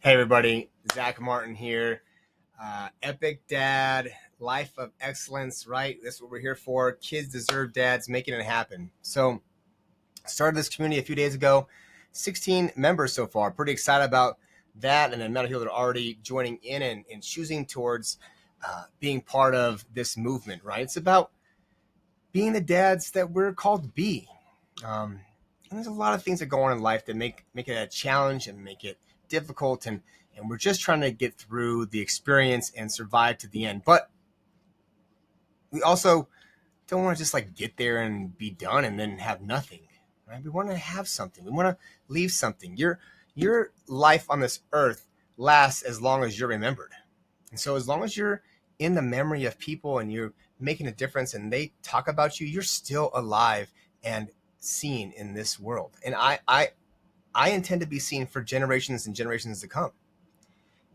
Hey everybody, Zach Martin here. Epic Dad, Life of Excellence, right? That's what we're here for. Kids deserve dads, making it happen. So, started this community a few days ago. 16 members so far. Pretty excited about that, and the amount of people that are already joining in and choosing towards being part of this movement, right? It's about being the dads that we're called to be. Um, and there's a lot of things that go on in life that make it a challenge and make it difficult, and we're just trying to get through the experience and survive to the end. But we also don't want to just like get there and be done and then have nothing, right? We want to have something. We want to leave something. Your life on this earth lasts as long as you're remembered. And so as long as you're in the memory of people and you're making a difference and they talk about you, you're still alive and seen in this world. And I intend to be seen for generations and generations to come.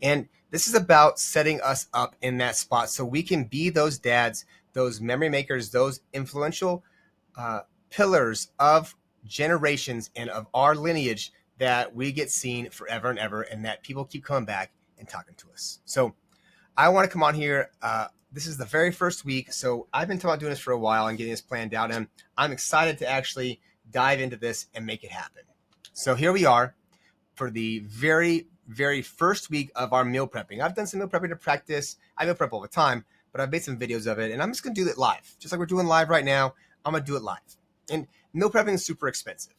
And this is about setting us up in that spot so we can be those dads, those memory makers, those influential uh, pillars of generations and of our lineage that we get seen forever and ever, and that people keep coming back and talking to us. So I want to come on here. This is the very first week, so I've been talking about doing this for a while and getting this planned out, and I'm excited to actually dive into this and make it happen. So here we are for the very first week of our meal prepping. I've done some meal prepping to practice. I meal prep all the time, but I've made some videos of it, and I'm just going to do it live. Just like we're doing live right now, I'm going to do it live. And meal prepping is super expensive.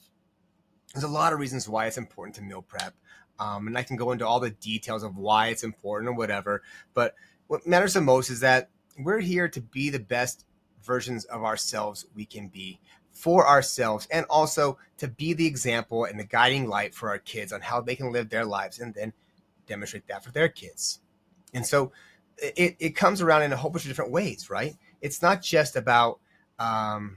There's a lot of reasons why it's important to meal prep. And I can go into all the details of why it's important or whatever. But what matters the most is that we're here to be the best versions of ourselves we can be for ourselves, and also to be the example and the guiding light for our kids on how they can live their lives and then demonstrate that for their kids. And so it comes around in a whole bunch of different ways, right? It's not just about um,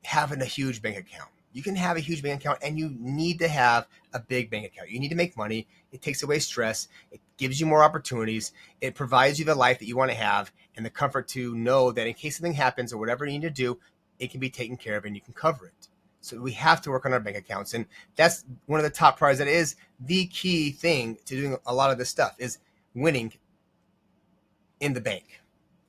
having a huge bank account. You can have a huge bank account, and you need to have a big bank account. You need to make money. It takes away stress. It gives you more opportunities. It provides you the life that you want to have and the comfort to know that in case something happens or whatever you need to do, it can be taken care of and you can cover it. So we have to work on our bank accounts. And that's one of the top priorities. That is the key thing to doing a lot of this stuff, is winning in the bank,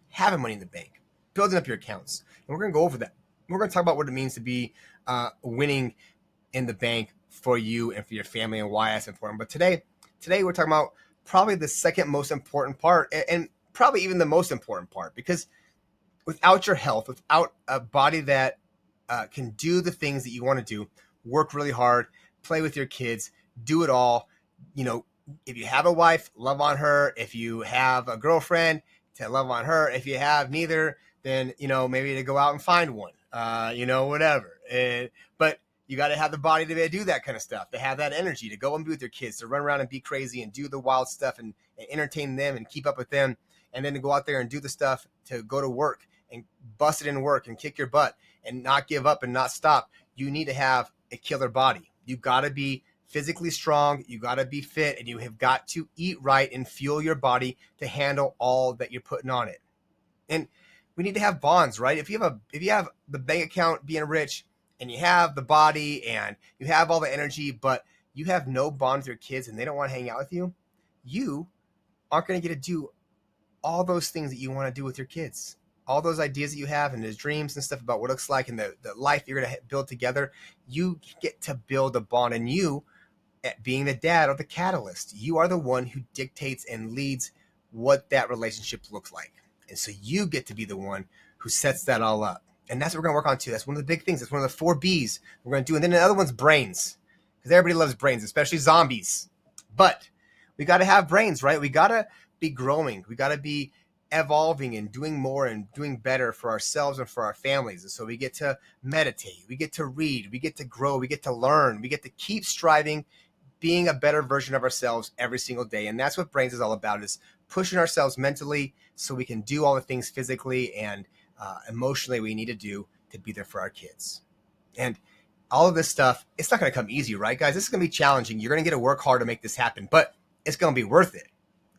having money in the bank, building up your accounts. And we're going to go over that. We're going to talk about what it means to be winning in the bank for you and for your family and why that's important. But today we're talking about probably the second most important part, and probably even the most important part, because without your health, without a body that can do the things that you want to do, work really hard, play with your kids, do it all, you know, if you have a wife, love on her. If you have a girlfriend, to love on her. If you have neither, then, you know, maybe to go out and find one, whatever. But you got to have the body to be able to do that kind of stuff, to have that energy, to go and be with your kids, to run around and be crazy and do the wild stuff and entertain them and keep up with them. And then to go out there and do the stuff, to go to work and bust it in work and kick your butt and not give up and not stop. You need to have a killer body. You got to be physically strong, you got to be fit, and you have got to eat right and fuel your body to handle all that you're putting on it. And we need to have bonds, right? If you have the bank account being rich, and you have the body and you have all the energy, but you have no bond with your kids and they don't want to hang out with you, you aren't going to get to do all those things that you want to do with your kids. All those ideas that you have and the dreams and stuff about what it looks like and the life you're going to build together, you get to build a bond. And you, being the dad or the catalyst, you are the one who dictates and leads what that relationship looks like. And so you get to be the one who sets that all up. And that's what we're going to work on too. That's one of the big things. That's one of the 4 B's we're going to do. And then the other one's brains, because everybody loves brains, especially zombies. But we got to have brains, right? We got to be growing. We got to be evolving and doing more and doing better for ourselves and for our families. And so we get to meditate, we get to read, we get to grow, we get to learn, we get to keep striving, being a better version of ourselves every single day. And that's what brains is all about, is pushing ourselves mentally so we can do all the things physically and emotionally we need to do to be there for our kids. And all of this stuff, it's not going to come easy, right, guys? This is going to be challenging. You're going to get to work hard to make this happen, but it's going to be worth it.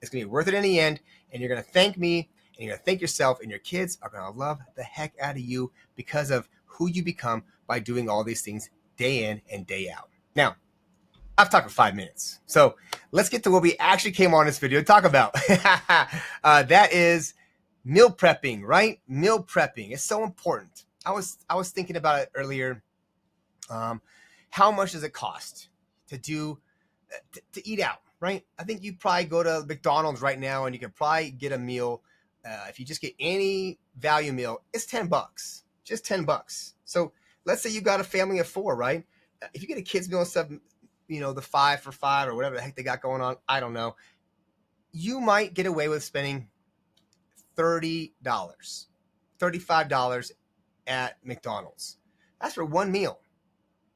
It's going to be worth it in the end, and you're going to thank me, and you're going to thank yourself, and your kids are going to love the heck out of you because of who you become by doing all these things day in and day out. Now, I've talked for 5 minutes. So let's get to what we actually came on this video to talk about. That is meal prepping, right? Meal prepping is so important. I was thinking about it earlier. How much does it cost to to eat out, right? I think you probably go to McDonald's right now and you can probably get a meal. If you just get any value meal, it's $10, just $10. So let's say you got a family of 4, right? If you get a kids meal and stuff, the 5 for 5 or whatever the heck they got going on, I don't know. You might get away with spending $30, $35 at McDonald's. That's for one meal.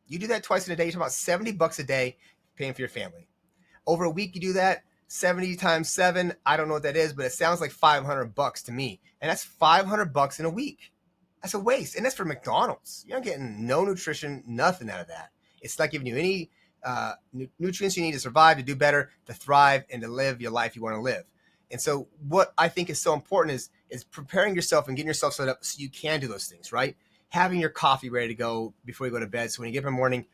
You do that twice in a day, you're talking about $70 a day paying for your family. Over a week, you do that 70 times 7. I don't know what that is, but it sounds like $500 to me. And that's $500 in a week. That's a waste. And that's for McDonald's. You're not getting no nutrition, nothing out of that. It's not giving you any nutrients you need to survive, to do better, to thrive, and to live your life you want to live. And so what I think is so important is preparing yourself and getting yourself set up so you can do those things, right? Having your coffee ready to go before you go to bed. So when you get up in the morning,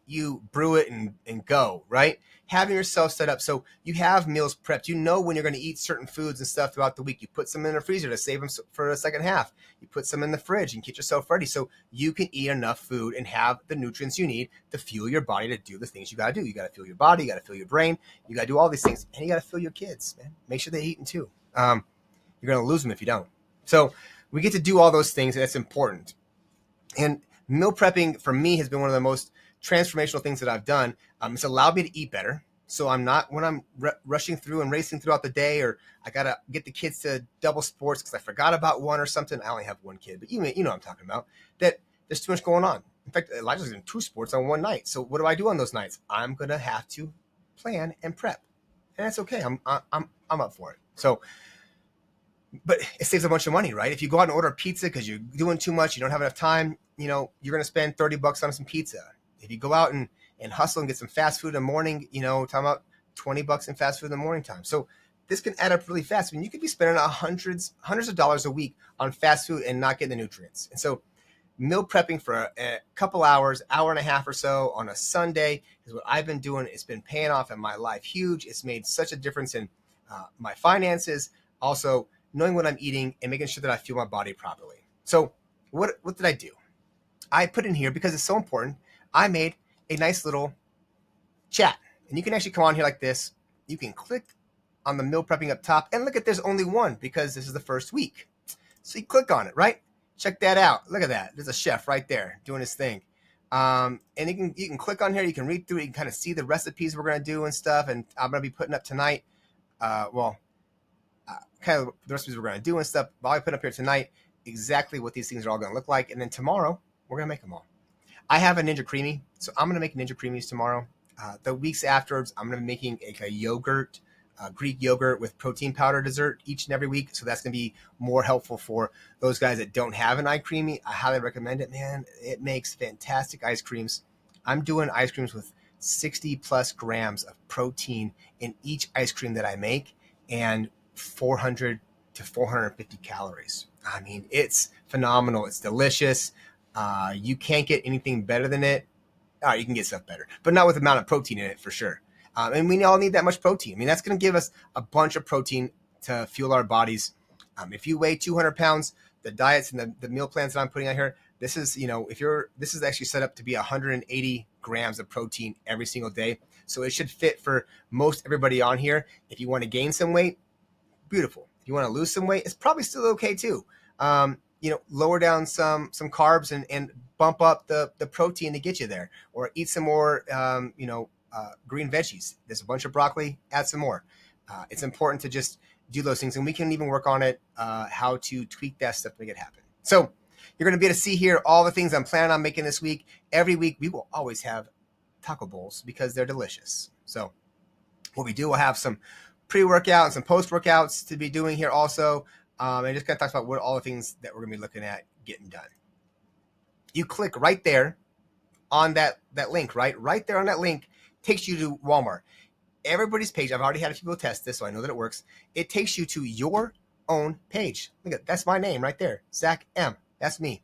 you brew it and go, right? Having yourself set up so you have meals prepped. You know when you're going to eat certain foods and stuff throughout the week. You put some in the freezer to save them for the second half. You put some in the fridge and get yourself ready so you can eat enough food and have the nutrients you need to fuel your body to do the things you got to do. You got to fuel your body. You got to fuel your brain. You got to do all these things. And you got to fuel your kids, man. Make sure they're eating too. You're going to lose them if you don't. So we get to do all those things, and that's important. And meal prepping for me has been one of the most transformational things that I've done. It's allowed me to eat better. So I'm not, when I'm rushing through and racing throughout the day, or I got to get the kids to double sports because I forgot about one or something. I only have one kid, but you know what I'm talking about, that there's too much going on. In fact, Elijah's doing 2 sports on one night. So what do I do on those nights? I'm going to have to plan and prep, and that's okay. I'm up for it. So, but it saves a bunch of money, right? If you go out and order a pizza because you're doing too much, you don't have enough time, you're going to spend $30 on some pizza. If you go out and hustle and get some fast food in the morning, talking about $20 in fast food in the morning time. So this can add up really fast. I mean, you could be spending hundreds of dollars a week on fast food and not getting the nutrients. And so meal prepping for a couple hours, hour and a half or so on a Sunday is what I've been doing. It's been paying off in my life huge. It's made such a difference in my finances. Also, knowing what I'm eating and making sure that I fuel my body properly. So what did I do? I put in here, because it's so important, I made a nice little chat. And you can actually come on here like this. You can click on the meal prepping up top, and look at, there's only one because this is the first week. So you click on it, right? Check that out. Look at that. There's a chef right there doing his thing. And you can click on here. You can read through it. You can kind of see the recipes we're going to do and stuff. And I'm going to be putting up tonight. Kind of the recipes we're going to do and stuff. But I'll put up here tonight exactly what these things are all going to look like. And then tomorrow, we're going to make them all. I have a Ninja Creamy, so I'm going to make Ninja Creamies tomorrow. The weeks afterwards, I'm going to be making a yogurt, Greek yogurt with protein powder dessert each and every week. So that's going to be more helpful for those guys that don't have an ice creamy. I highly recommend it, man. It makes fantastic ice creams. I'm doing ice creams with 60 plus grams of protein in each ice cream that I make, and 400 to 450 calories. I mean, it's phenomenal. It's delicious. You can't get anything better than it. You can get stuff better, but not with the amount of protein in it for sure. And we all need that much protein. I mean, that's going to give us a bunch of protein to fuel our bodies. If you weigh 200 pounds, the diets and the meal plans that I'm putting out here, this is actually set up to be 180 grams of protein every single day. So it should fit for most everybody on here. If you want to gain some weight, beautiful. If you want to lose some weight, it's probably still okay too. Lower down some carbs and bump up the protein to get you there, or eat some more, green veggies. There's a bunch of broccoli, add some more. It's important to just do those things, and we can even work on it, how to tweak that stuff to make it happen. So you're going to be able to see here all the things I'm planning on making this week. Every week, we will always have taco bowls because they're delicious. So what we do, we'll have some pre-workout and some post-workouts to be doing here also. And just kind of talks about what all the things that we're going to be looking at getting done. You click right there on that link, right there on that link, takes you to Walmart. Everybody's page, I've already had a few people test this, so I know that it works. It takes you to your own page. Look at that's my name right there, Zach M. That's me.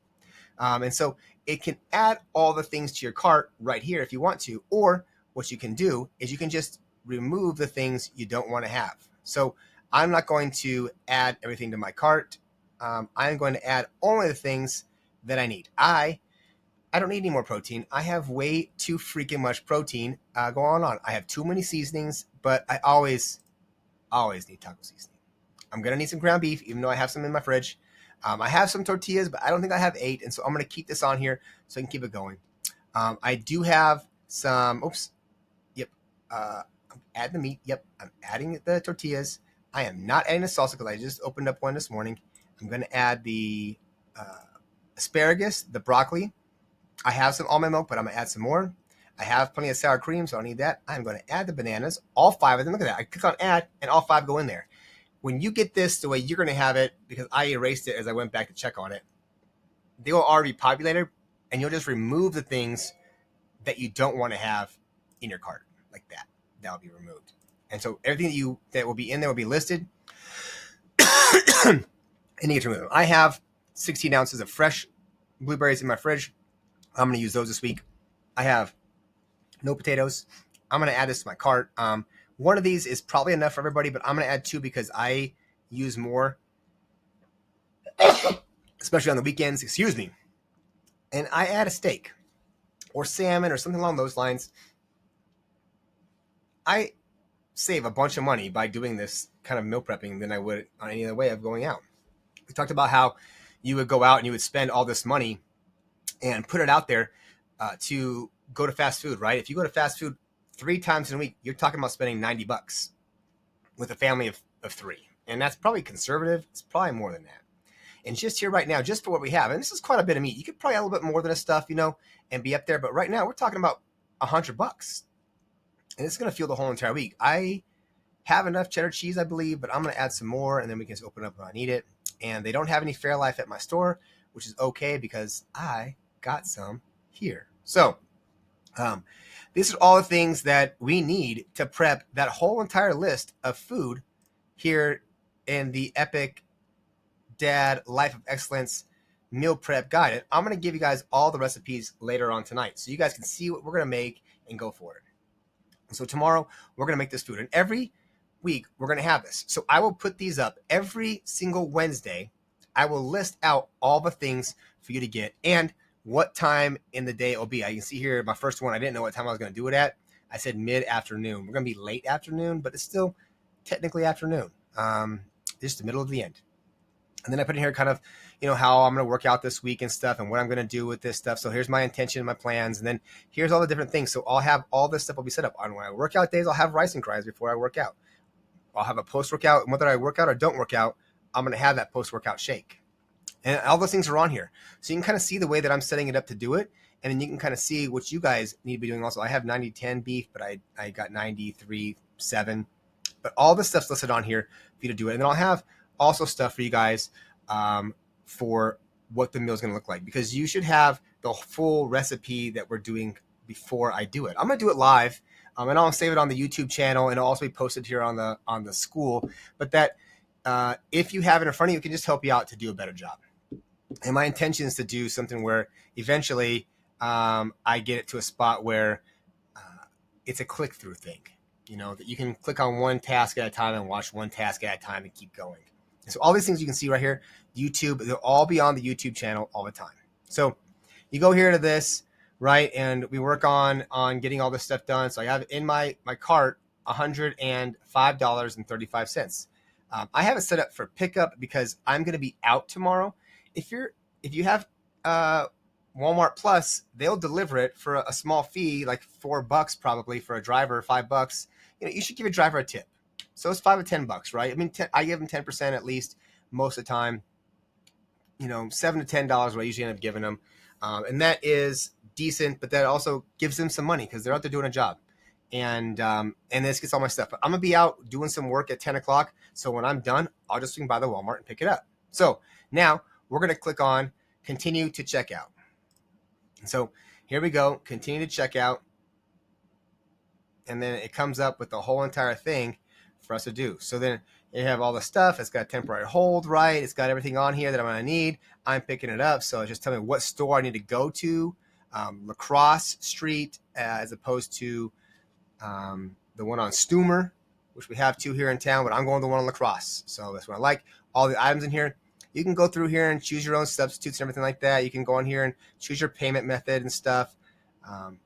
And so it can add all the things to your cart right here if you want to, or what you can do is you can just remove the things you don't want to have. So I'm not going to add everything to my cart. I'm going to add only the things that I need. I don't need any more protein. I have way too freaking much protein going on. I have too many seasonings, but I always need taco seasoning. I'm going to need some ground beef, even though I have some in my fridge. I have some tortillas, but I don't think I have 8. And so I'm going to keep this on here so I can keep it going. I do have some, yep. I'm adding the meat. Yep. I'm adding the tortillas. I am not adding the salsa because I just opened up one this morning. I'm going to add the asparagus, the broccoli. I have some almond milk, but I'm going to add some more. I have plenty of sour cream, so I don't need that. I'm going to add the bananas, all 5 of them. Look at that. I click on add, and all 5 go in there. When you get this the way you're going to have it, because I erased it as I went back to check on it, they will already be populated, and you'll just remove the things that you don't want to have in your cart, like that. That'll be removed. And so everything that will be in there will be listed, and you get to remove them. I have 16 ounces of fresh blueberries in my fridge. I'm going to use those this week. I have no potatoes. I'm going to add this to my cart. One of these is probably enough for everybody, but I'm going to add 2 because I use more, especially on the weekends. Excuse me. And I add a steak or salmon or something along those lines. I save a bunch of money by doing this kind of meal prepping than I would on any other way of going out. We talked about how you would go out and you would spend all this money and put it out there to go to fast food, right? If you go to fast food 3 times in a week, you're talking about spending $90 with a family of 3. And that's probably conservative. It's probably more than that. And just here right now, just for what we have, and this is quite a bit of meat. You could probably add a little bit more than this stuff, and be up there. But right now, we're talking about $100. And it's going to fuel the whole entire week. I have enough cheddar cheese, I believe, but I'm going to add some more, and then we can just open it up when I need it. And they don't have any Fairlife at my store, which is okay because I got some here. So these are all the things that we need to prep that whole entire list of food here in the Epic Dad Life of Excellence Meal Prep Guide. And I'm going to give you guys all the recipes later on tonight so you guys can see what we're going to make and go for it. So tomorrow we're going to make this food, and every week we're going to have this. So I will put these up every single Wednesday. I will list out all the things for you to get and what time in the day it will be. I can see here my first one. I didn't know what time I was going to do it at. I said mid-afternoon. We're going to be late afternoon, but it's still technically afternoon. Just the middle of the end. And then I put in here kind of, how I'm going to work out this week and stuff and what I'm going to do with this stuff. So here's my intention and my plans. And then here's all the different things. So I'll have all this stuff will be set up. On when I work out days, I'll have rice and grinds before I work out. I'll have a post-workout. And whether I work out or don't work out, I'm going to have that post-workout shake. And all those things are on here. So you can kind of see the way that I'm setting it up to do it. And then you can kind of see what you guys need to be doing also. I have 90-10 beef, but I got 93-7. But all the stuff's listed on here for you to do it. And then I'll have also stuff for you guys for what the meal is going to look like, because you should have the full recipe that we're doing before I do it. I'm going to do it live, and I'll save it on the YouTube channel, and it'll also be posted here on the Skool. But that if you have it in front of you, it can just help you out to do a better job. And my intention is to do something where eventually I get it to a spot where it's a click-through thing, that you can click on one task at a time and watch one task at a time and keep going. And so all these things you can see right here, YouTube, they'll all be on the YouTube channel all the time. So you go here to this, right, and we work on getting all this stuff done. So I have in my cart $105.35. I have it set up for pickup because I'm going to be out tomorrow. If you have Walmart Plus, they'll deliver it for a small fee, like $4 probably for a driver, $5. You should give a driver a tip. So it's $5 or $10, right? I mean, I give them 10% at least most of the time. $7 to $10 what I usually end up giving them, and that is decent. But that also gives them some money because they're out there doing a job, and this gets all my stuff. But I'm gonna be out doing some work at 10 o'clock. So when I'm done, I'll just swing by the Walmart and pick it up. So now we're gonna click on continue to checkout. So here we go, continue to checkout, and then it comes up with the whole entire thing for us to do. So then you have all the stuff. It's got a temporary hold, right? It's got everything on here that I'm going to need. I'm picking it up. So just tell me what store I need to go to. Lacrosse Street as opposed to the one on Stumer, which we have two here in town, but I'm going to the one on La Crosse. So that's what I like. All the items in here. You can go through here and choose your own substitutes and everything like that. You can go in here and choose your payment method and stuff. And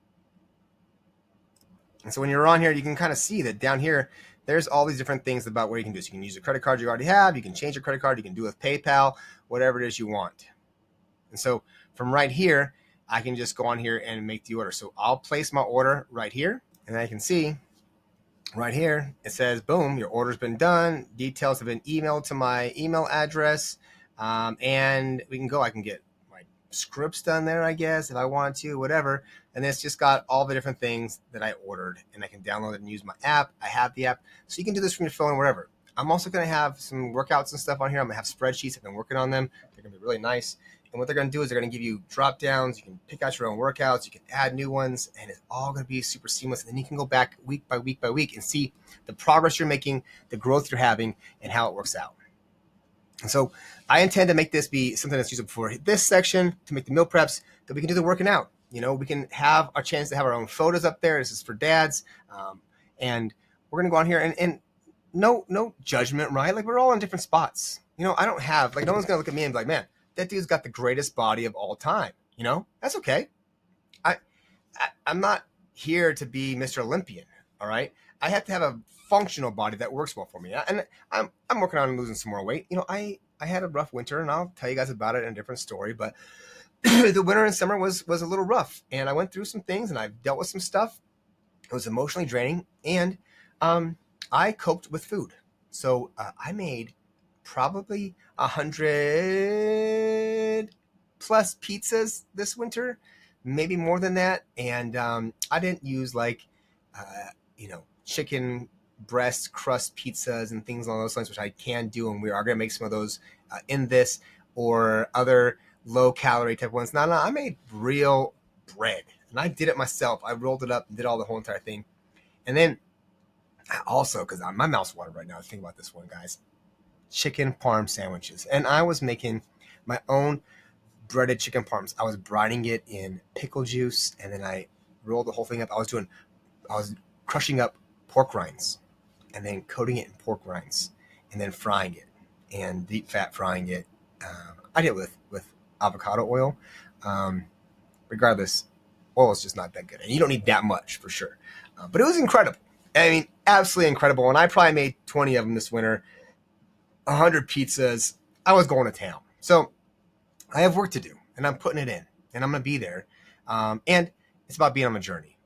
so when you're on here, you can kind of see that down here, there's all these different things about what you can do. So you can use a credit card you already have. You can change your credit card. You can do it with PayPal, whatever it is you want. And so from right here, I can just go on here and make the order. So I'll place my order right here, and I can see right here, it says, boom, your order's been done. Details have been emailed to my email address. And we can go, I can get my scripts done there, I guess, if I want to, whatever. And it's just got all the different things that I ordered, and I can download it and use my app. I have the app. So you can do this from your phone, wherever. I'm also going to have some workouts and stuff on here. I'm going to have spreadsheets. I've been working on them. They're going to be really nice. And what they're going to do is they're going to give you drop downs. You can pick out your own workouts. You can add new ones, and it's all going to be super seamless. And then you can go back week by week by week and see the progress you're making, the growth you're having, and how it works out. And so I intend to make this be something that's usable for this section, to make the meal preps, that we can do the working out. You know, we can have our chance to have our own photos up there. This is for dads. And we're going to go on here and no judgment, right? Like, we're all in different spots. You know, I don't have, like, no one's going to look at me and be like, man, that dude's got the greatest body of all time. You know, that's okay. I'm not here to be Mr. Olympian. All right. I have to have a functional body that works well for me. And I'm working on losing some more weight. You know, I had a rough winter, and I'll tell you guys about it in a different story, but the winter and summer was a little rough, and I went through some things, and I've dealt with some stuff. It was emotionally draining, and I coped with food. So I made probably 100 plus pizzas this winter, maybe more than that. And I didn't use like, chicken breast crust pizzas and things along those lines, which I can do. And we are going to make some of those in this, or other low calorie type ones. No, I made real bread, and I did it myself. I rolled it up and did all the whole entire thing. And then also, because my mouth's watering right now, think about this one, guys, chicken parm sandwiches. And I was making my own breaded chicken parms. I was brining it in pickle juice, and then I rolled the whole thing up. I was crushing up pork rinds and then coating it in pork rinds and then frying it and deep fat frying it. I did it with avocado oil. Regardless, oil is just not that good, and you don't need that much for sure. But it was incredible. I mean, absolutely incredible. And I probably made 20 of them this winter, 100 pizzas. I was going to town. So I have work to do, and I'm putting it in, and I'm going to be there. And it's about being on a journey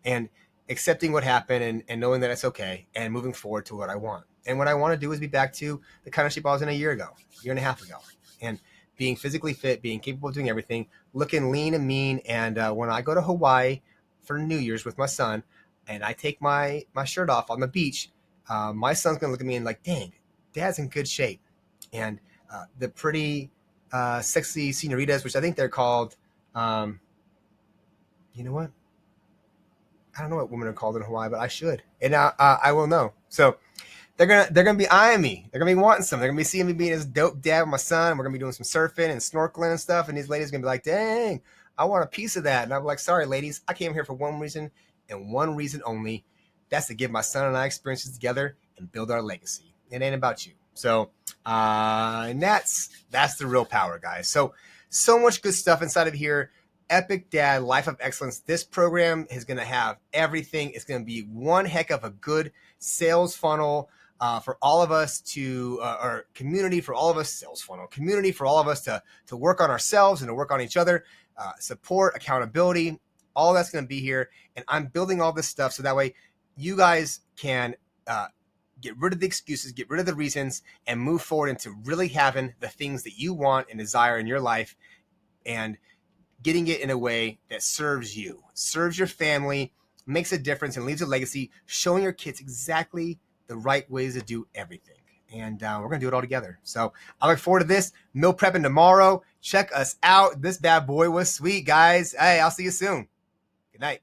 and accepting what happened, and knowing that it's okay, and moving forward to what I want. And what I want to do is be back to the kind of shape I was in a year and a half ago, and being physically fit, being capable of doing everything, looking lean and mean. And when I go to Hawaii for New Year's with my son, and I take my shirt off on the beach, my son's going to look at me and like, dang, Dad's in good shape. And the pretty sexy senoritas, which I think they're called, you know what? I don't know what women are called in Hawaii, but I should. And I will know. So they're gonna be eyeing me. They're gonna be wanting some. They're gonna be seeing me being this dope dad with my son. We're gonna be doing some surfing and snorkeling and stuff. And these ladies are gonna be like, dang, I want a piece of that. And I'm like, sorry, ladies, I came here for one reason and one reason only. That's to give my son and I experiences together and build our legacy. It ain't about you. So and that's the real power, guys. So much good stuff inside of here. Epic Dad Life of Excellence. This program is going to have everything. It's going to be one heck of a good sales funnel for all of us to, or community for all of us, sales funnel, community for all of us to work on ourselves and to work on each other, support, accountability, all that's going to be here. And I'm building all this stuff so that way you guys can get rid of the excuses, get rid of the reasons, and move forward into really having the things that you want and desire in your life, and getting it in a way that serves you, serves your family, makes a difference, and leaves a legacy, showing your kids exactly the right ways to do everything. And we're going to do it all together. So I look forward to this. Meal prepping tomorrow. Check us out. This bad boy was sweet, guys. Hey, I'll see you soon. Good night.